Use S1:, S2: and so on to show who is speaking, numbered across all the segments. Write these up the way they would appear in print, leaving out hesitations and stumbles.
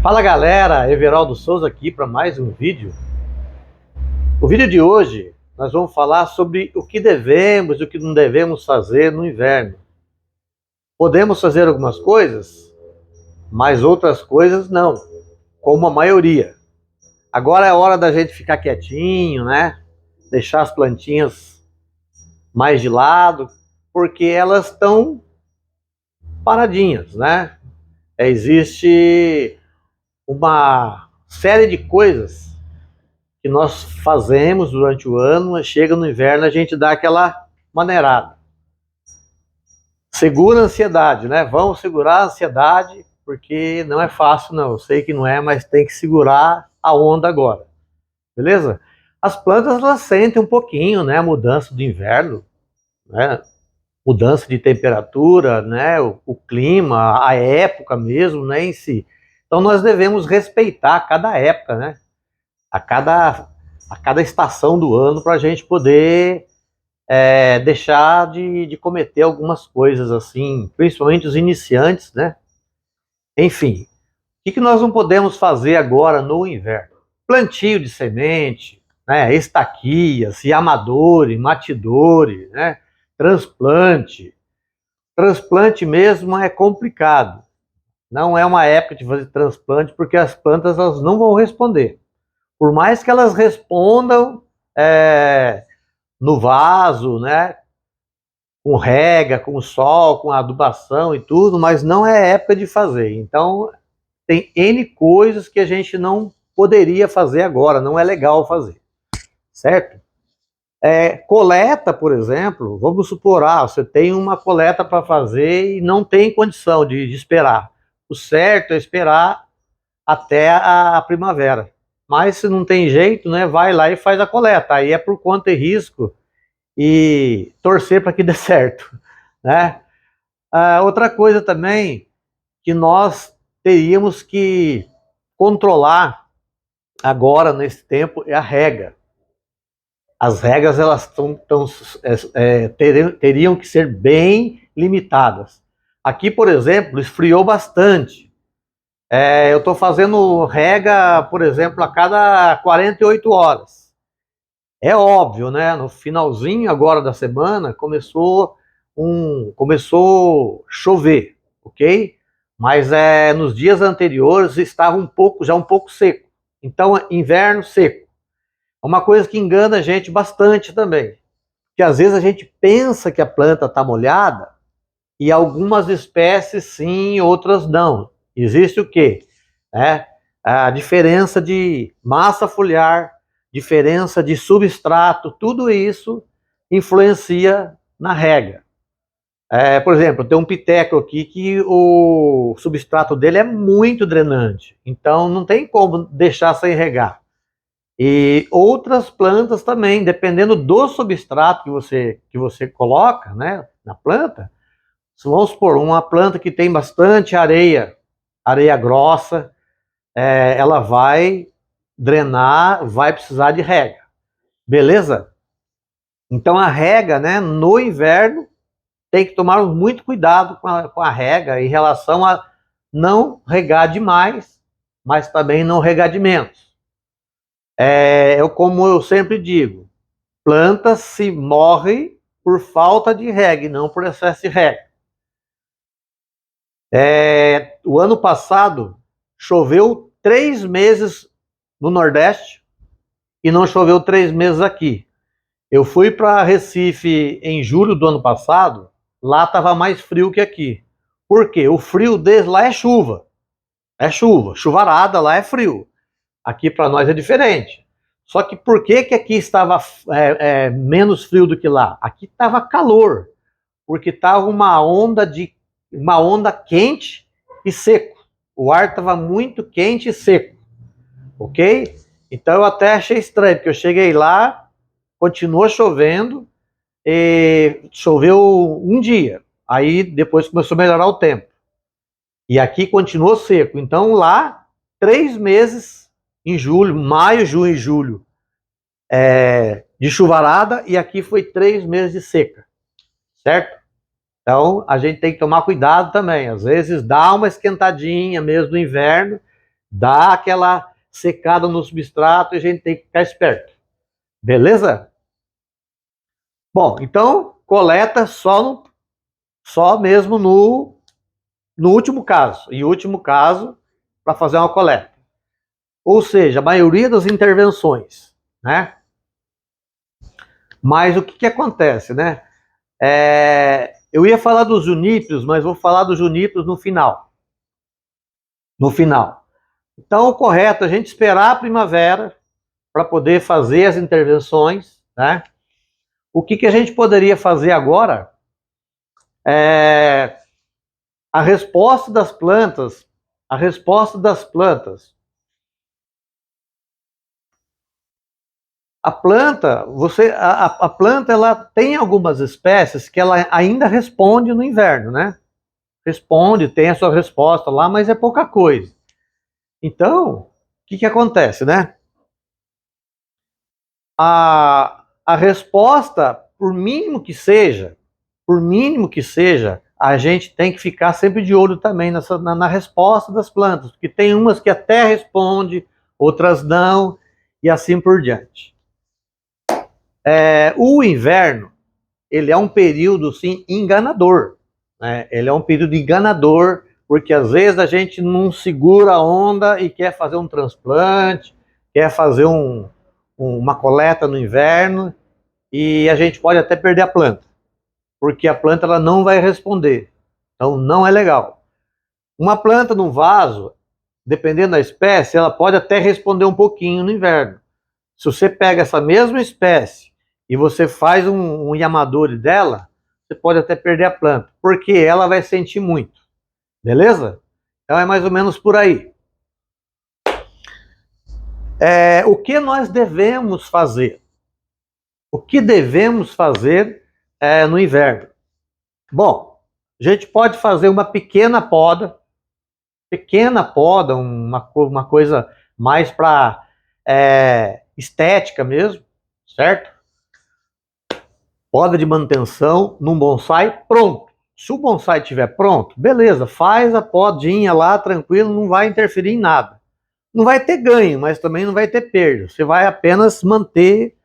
S1: Fala galera, Everaldo Souza aqui para mais um vídeo. O vídeo de hoje nós vamos falar sobre o que devemos e o que não devemos fazer no inverno. Podemos fazer algumas coisas, mas outras coisas não, como a maioria. Agora é hora da gente ficar quietinho, né? Deixar as plantinhas mais de lado, porque elas estão paradinhas, né? Existe uma série de coisas que nós fazemos durante o ano, mas chega no inverno a gente dá aquela maneirada. Segura a ansiedade, né? Vamos segurar a ansiedade, porque não é fácil não, eu sei que não é, mas tem que segurar a onda agora, beleza? As plantas elas sentem um pouquinho, né, a mudança do inverno, né? Mudança de temperatura, né, o clima, a época mesmo, né, em si. Então nós devemos respeitar cada época, né? A cada estação do ano para a gente poder deixar de cometer algumas coisas assim, principalmente os iniciantes, né? Enfim, o que nós não podemos fazer agora no inverno? Plantio de semente, né? Estaquias, amadores, matidores, né? Transplante. Transplante mesmo é complicado. Não é uma época de fazer transplante porque as plantas elas não vão responder. Por mais que elas respondam no vaso, né, com rega, com sol, com adubação e tudo, mas não é época de fazer. Então, tem N coisas que a gente não poderia fazer agora, não é legal fazer, certo? Coleta, por exemplo, vamos supor, você tem uma coleta para fazer e não tem condição de esperar. O certo é esperar até a primavera. Mas se não tem jeito, né, vai lá e faz a coleta. Aí é por conta e risco e torcer para que dê certo, né? Outra coisa também que nós teríamos que controlar agora nesse tempo é a rega. As regras elas teriam que ser bem limitadas. Aqui, por exemplo, esfriou bastante. Eu estou fazendo rega, por exemplo, a cada 48 horas. É óbvio, né? No finalzinho agora da semana começou a chover, ok? Mas nos dias anteriores estava já um pouco seco. Então, inverno seco. É uma coisa que engana a gente bastante também. Que às vezes a gente pensa que a planta está molhada e algumas espécies sim, outras não. Existe o quê? A diferença de massa foliar, diferença de substrato, tudo isso influencia na rega. Por exemplo, tem um piteco aqui que o substrato dele é muito drenante, então não tem como deixar sem regar. E outras plantas também, dependendo do substrato que você coloca, né, na planta, vamos supor, uma planta que tem bastante areia, areia grossa, ela vai drenar, vai precisar de rega, beleza? Então a rega, né, no inverno, tem que tomar muito cuidado com a rega em relação a não regar demais, mas também não regar de menos. Como eu sempre digo, planta se morre por falta de rega e não por excesso de rega. O ano passado choveu 3 meses no Nordeste e não choveu 3 meses aqui. Eu fui para Recife em julho do ano passado, lá estava mais frio que aqui. Por quê? O frio deles lá é chuva. É chuva, chuvarada lá é frio. Aqui para nós é diferente. Só que por que aqui estava menos frio do que lá? Aqui estava calor, porque estava uma onda quente e seco. O ar estava muito quente e seco, ok? Então eu até achei estranho, porque eu cheguei lá, continuou chovendo, e choveu um dia, aí depois começou a melhorar o tempo. E aqui continuou seco. Então lá, 3 meses em julho, maio, junho e julho, de chuvarada, e aqui foi 3 meses de seca, certo? Então a gente tem que tomar cuidado também. Às vezes dá uma esquentadinha mesmo no inverno, dá aquela secada no substrato e a gente tem que ficar esperto. Beleza? Bom, então coleta só mesmo no último caso. E último caso para fazer uma coleta. Ou seja, a maioria das intervenções, né? Mas o que acontece, né? Eu ia falar dos juníperos, mas vou falar dos juníperos no final. No final. Então, o correto é a gente esperar a primavera para poder fazer as intervenções, né? O que a gente poderia fazer agora é a resposta das plantas. A resposta das plantas. A planta, a planta, ela tem algumas espécies que ela ainda responde no inverno, né? Responde, tem a sua resposta lá, mas é pouca coisa. Então, o que acontece, né? A resposta, por mínimo que seja, a gente tem que ficar sempre de olho também na resposta das plantas, porque tem umas que até responde, outras não, e assim por diante. O inverno, ele é um período, sim, enganador, né? Ele é um período enganador, porque às vezes a gente não segura a onda e quer fazer um transplante, quer fazer uma coleta no inverno, e a gente pode até perder a planta, porque a planta ela não vai responder. Então não é legal. Uma planta num vaso, dependendo da espécie, ela pode até responder um pouquinho no inverno. Se você pega essa mesma espécie e você faz um Yamadori dela, você pode até perder a planta, porque ela vai sentir muito. Beleza? Então é mais ou menos por aí. O que nós devemos fazer? O que devemos fazer no inverno? Bom, a gente pode fazer uma pequena poda, uma coisa mais para estética mesmo, certo? Poda de manutenção num bonsai pronto. Se o bonsai estiver pronto, beleza, faz a podinha lá, tranquilo, não vai interferir em nada. Não vai ter ganho, mas também não vai ter perda. Você vai apenas manter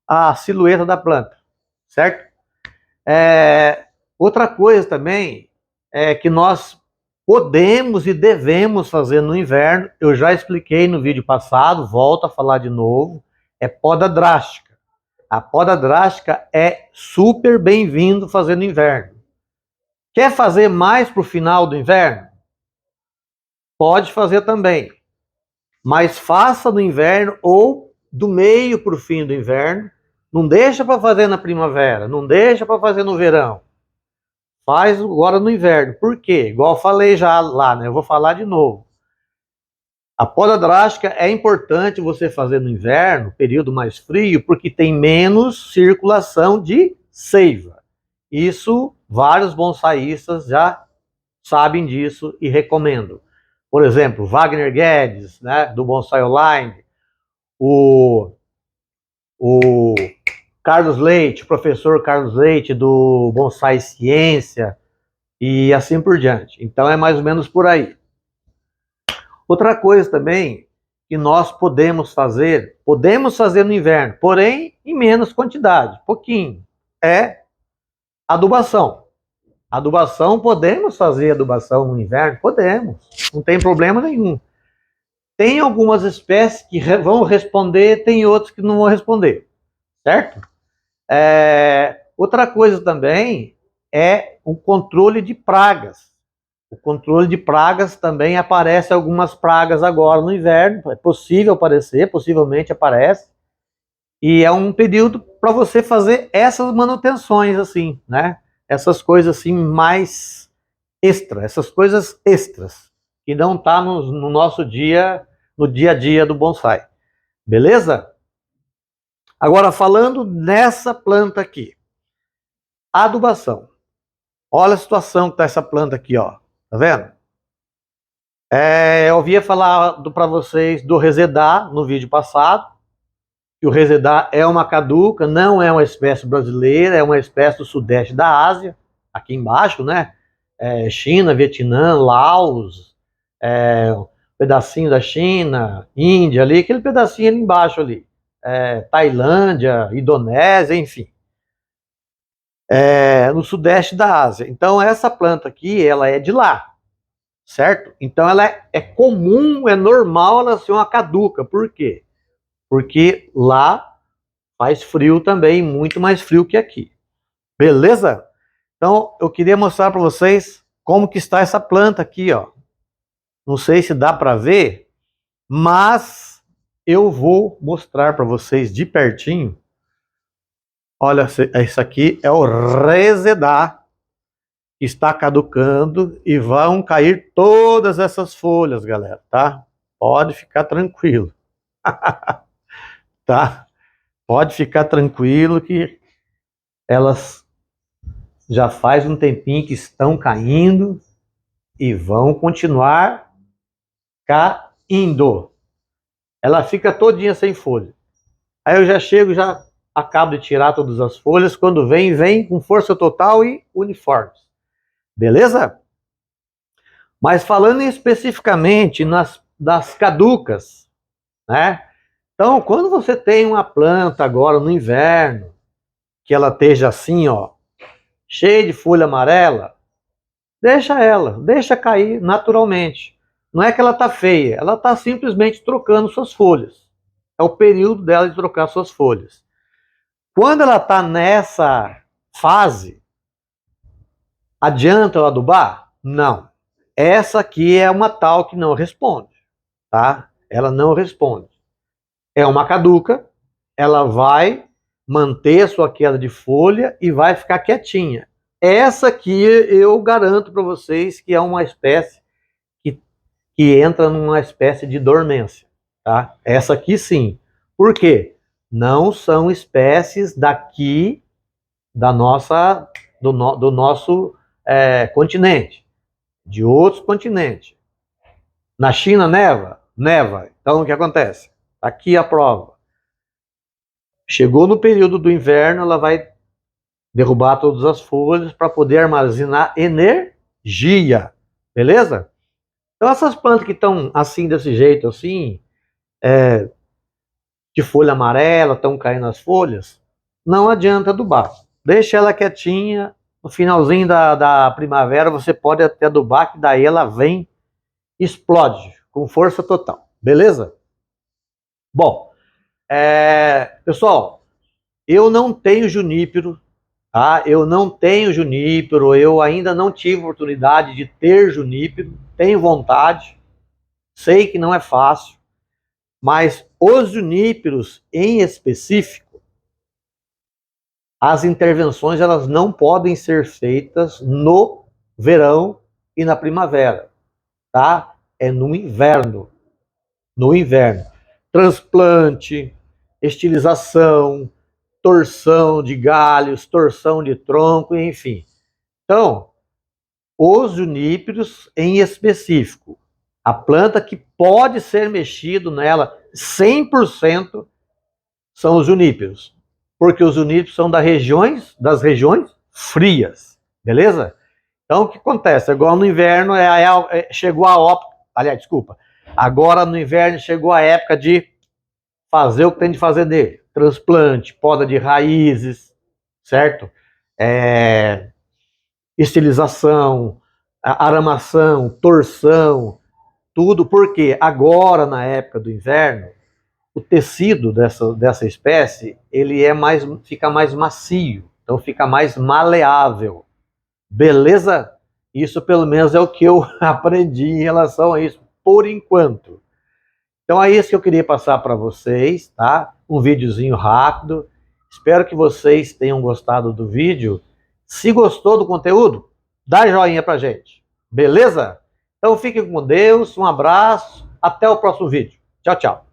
S1: a silhueta da planta, certo? Outra coisa também é que nós podemos e devemos fazer no inverno, eu já expliquei no vídeo passado, volto a falar de novo, é poda drástica. A poda drástica é super bem-vindo fazer no inverno. Quer fazer mais para o final do inverno? Pode fazer também. Mas faça no inverno ou do meio para o fim do inverno. Não deixa para fazer na primavera, não deixa para fazer no verão. Faz agora no inverno. Por quê? Igual eu falei já lá, né? Eu vou falar de novo. A poda drástica é importante você fazer no inverno, período mais frio, porque tem menos circulação de seiva. Isso, vários bonsaístas já sabem disso e recomendam. Por exemplo, Wagner Guedes, né, do Bonsai Online, o Carlos Leite, o professor Carlos Leite do Bonsai Ciência e assim por diante. Então é mais ou menos por aí. Outra coisa também que nós podemos fazer no inverno, porém em menos quantidade, pouquinho, é adubação. Adubação, podemos fazer adubação no inverno? Podemos, não tem problema nenhum. Tem algumas espécies que vão responder, tem outras que não vão responder, certo? Outra coisa também é o controle de pragas. O controle de pragas também aparece algumas pragas agora no inverno, é possível aparecer, possivelmente aparece, e é um período para você fazer essas manutenções assim, né? Essas coisas assim mais essas coisas extras, que não tá no nosso dia, no dia a dia do bonsai. Beleza? Agora, falando nessa planta aqui, adubação. Olha a situação que tá essa planta aqui, ó. Tá vendo? Eu havia falado para vocês do Resedá no vídeo passado, que o Resedá é uma caduca, não é uma espécie brasileira, é uma espécie do sudeste da Ásia, aqui embaixo, né? China, Vietnã, Laos, pedacinho da China, Índia ali, aquele pedacinho ali embaixo ali. Tailândia, Indonésia, enfim. No sudeste da Ásia. Então essa planta aqui, ela é de lá, certo? Então ela é comum, é normal ela ser uma caduca. Por quê? Porque lá faz frio também, muito mais frio que aqui. Beleza? Então eu queria mostrar para vocês como que está essa planta aqui, ó. Não sei se dá para ver, mas eu vou mostrar para vocês de pertinho. Olha, isso aqui é o Resedá, que está caducando e vão cair todas essas folhas, galera, tá? Pode ficar tranquilo. Tá? Pode ficar tranquilo que elas já faz um tempinho que estão caindo e vão continuar caindo. Ela fica todinha sem folha. Aí eu já chego, já acabo de tirar todas as folhas. Quando vem com força total e uniformes. Beleza? Mas falando especificamente das caducas, né? Então, quando você tem uma planta agora no inverno, que ela esteja assim, ó, cheia de folha amarela, deixa cair naturalmente. Não é que ela está feia, ela está simplesmente trocando suas folhas. É o período dela de trocar suas folhas. Quando ela está nessa fase, adianta eu adubar? Não. Essa aqui é uma tal que não responde, tá? Ela não responde. É uma caduca, ela vai manter a sua queda de folha e vai ficar quietinha. Essa aqui eu garanto para vocês que é uma espécie que entra numa espécie de dormência, tá? Essa aqui sim. Por quê? Não são espécies daqui do nosso continente, de outros continentes. Na China neva? Neva. Então o que acontece? Aqui a prova. Chegou no período do inverno, ela vai derrubar todas as folhas para poder armazenar energia. Beleza? Então essas plantas que estão assim, desse jeito assim, de folha amarela, estão caindo as folhas, não adianta adubar. Deixa ela quietinha. No finalzinho da primavera você pode até adubar, que daí ela vem, explode com força total. Beleza? Bom, pessoal, eu não tenho junípero, tá? Eu não tenho junípero, eu ainda não tive oportunidade de ter junípero, tenho vontade, sei que não é fácil, mas os juníperos em específico, as intervenções elas não podem ser feitas no verão e na primavera, tá? É no inverno. No inverno. Transplante, estilização, torção de galhos, torção de tronco, enfim. Então, os juníperos em específico, a planta que pode ser mexido nela 100% são os juníperos, porque os juníperos são das regiões frias, beleza? Então o que acontece? Agora no inverno chegou agora no inverno chegou a época de fazer o que tem de fazer nele. Transplante, poda de raízes, certo? Estilização, aramação, torção, tudo, porque agora na época do inverno o tecido dessa espécie ele fica mais macio, então fica mais maleável. Beleza? Isso pelo menos é o que eu aprendi em relação a isso, por enquanto. Então é isso que eu queria passar para vocês, tá? Um videozinho rápido. Espero que vocês tenham gostado do vídeo. Se gostou do conteúdo, dá joinha pra gente. Beleza? Então fiquem com Deus, um abraço, até o próximo vídeo. Tchau, tchau.